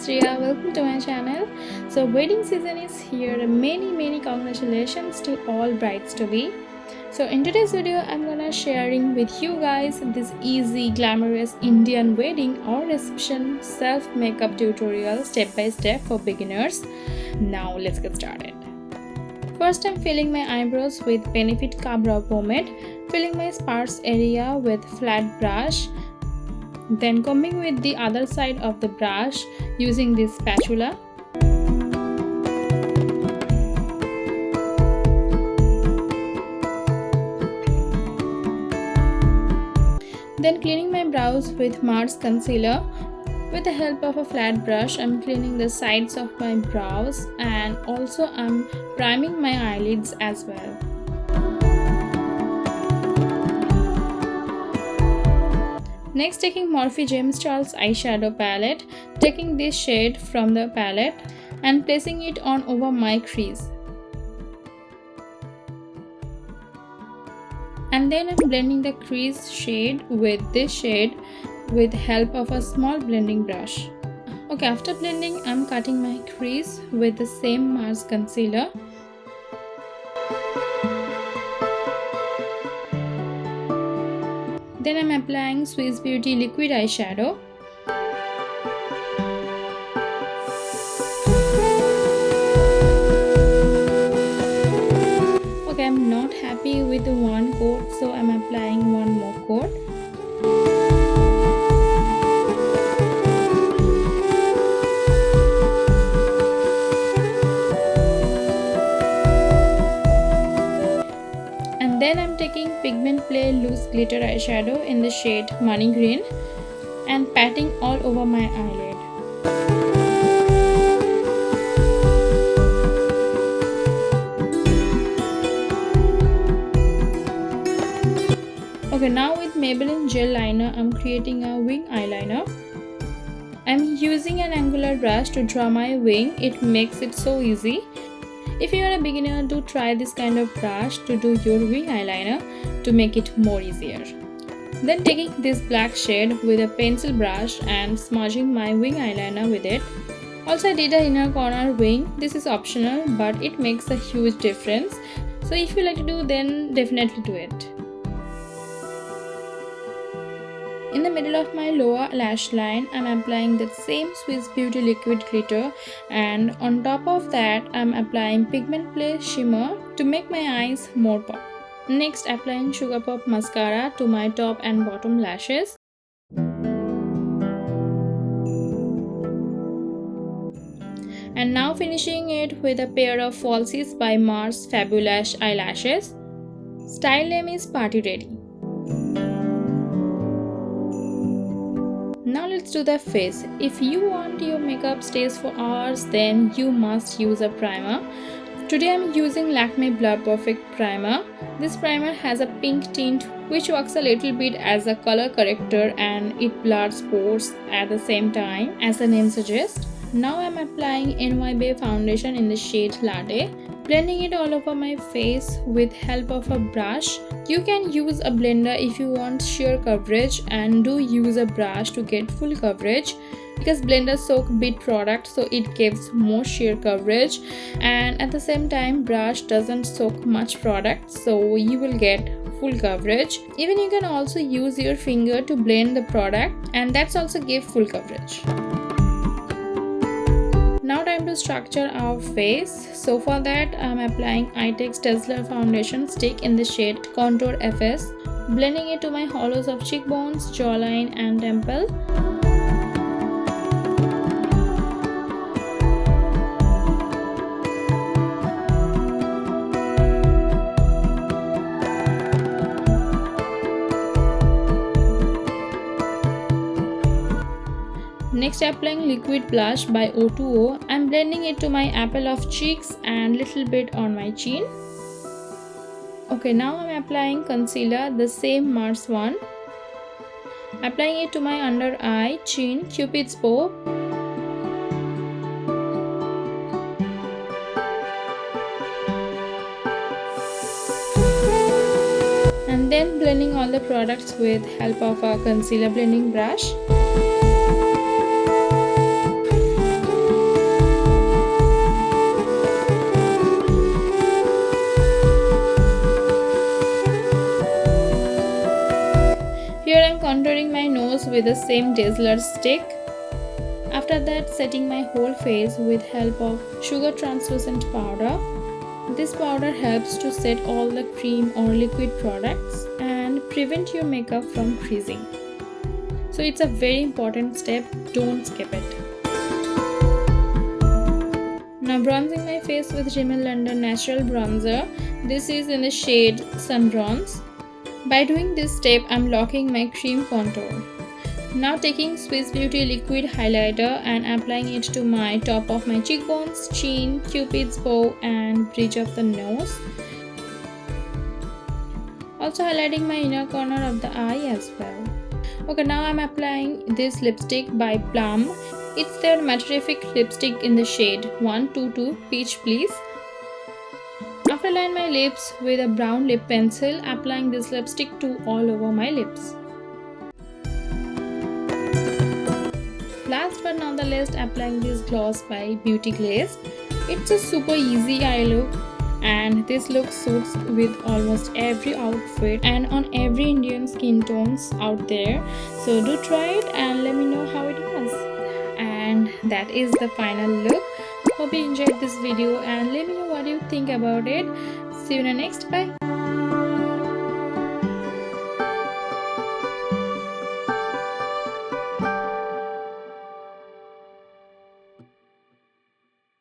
is Riya. Welcome to my channel. So wedding season is here. Many congratulations to all brides to be. So in today's video I'm gonna sharing with you guys this easy glamorous Indian wedding or reception self makeup tutorial step by step for beginners. Now let's get started. First I'm filling my eyebrows with Benefit Ka Brow Pomade, filling my sparse area with flat brush, then combing with the other side of the brush using this spatula. Then cleaning my brows with Mars concealer. With the help of a flat brush, I'm cleaning the sides of my brows and also I'm priming my eyelids as well. Next, taking Morphe James Charles eyeshadow palette, taking this shade from the palette and placing it on over my crease. And then I'm blending the crease shade with this shade with help of a small blending brush. Okay, after blending, I'm cutting my crease with the same Mars concealer. Then I'm applying Swiss Beauty liquid eyeshadow. Okay, I'm not happy with the one coat, so I'm applying one more coat. And then I'm taking Pigment Play loose glitter eyeshadow in the shade Money Green and patting all over my eyelid. Okay, now with Maybelline gel liner, I'm creating a wing eyeliner. I'm using an angular brush to draw my wing. It makes it so easy. If you are a beginner, do try this kind of brush to do your wing eyeliner to make it more easier. Then taking this black shade with a pencil brush and smudging my wing eyeliner with it. Also I did an inner corner wing. This is optional but it makes a huge difference. So if you like to do, then definitely do it. In the middle of my lower lash line, I'm applying that same Swiss Beauty liquid glitter, and on top of that, I'm applying Pigment Play shimmer to make my eyes more pop. Next, applying Sugar Pop mascara to my top and bottom lashes. And now finishing it with a pair of falsies by Mars Fabulash eyelashes. Style name is Party Ready. Now let's do the face. If you want your makeup stays for hours, then you must use a primer. Today I'm using Lakme Blur Perfect Primer. This primer has a pink tint which works a little bit as a color corrector and it blurs pores at the same time as the name suggests. Now I'm applying NY Bay foundation in the shade Latte, blending it all over my face with help of a brush. You can use a blender if you want sheer coverage, and do use a brush to get full coverage because blenders soak bit product, so it gives more sheer coverage, and at the same time brush doesn't soak much product, so you will get full coverage. Even you can also use your finger to blend the product, and that's also give full coverage. Now time to structure our face. So for that I'm applying iTex Dazzler foundation stick in the shade Contour FS, blending it to my hollows of cheekbones, jawline and temple. Next applying liquid blush by O2O. I'm blending it to my apple of cheeks and little bit on my chin. Okay, now I'm applying concealer, the same Mars one. Applying it to my under eye, chin, cupid's bow. And then blending all the products with help of a concealer blending brush. contouring my nose with the same dazzler stick. After that, setting my whole face with help of sugar translucent powder. This powder helps to set all the cream or liquid products and prevent your makeup from creasing. So it's a very important step, don't skip it. Now bronzing my face with Rimmel London Natural Bronzer. This is in the shade Sun Bronze. By doing this step, I'm locking my cream contour. Now taking Swiss Beauty liquid highlighter and applying it to my top of my cheekbones, chin, cupid's bow and bridge of the nose. Also highlighting my inner corner of the eye as well. Okay, now I'm applying this lipstick by Plum. It's their Matterific lipstick in the shade 122 Peach Please. After line my lips with a brown lip pencil, applying this lipstick to all over my lips. Last but not the least, applying this gloss by Beauty Glaze. It's a super easy eye look and this look suits with almost every outfit and on every Indian skin tones out there. So do try it and let me know how it was. And that is the final look. Hope you enjoyed this video and let me know what you think about it. See you in the next. Bye.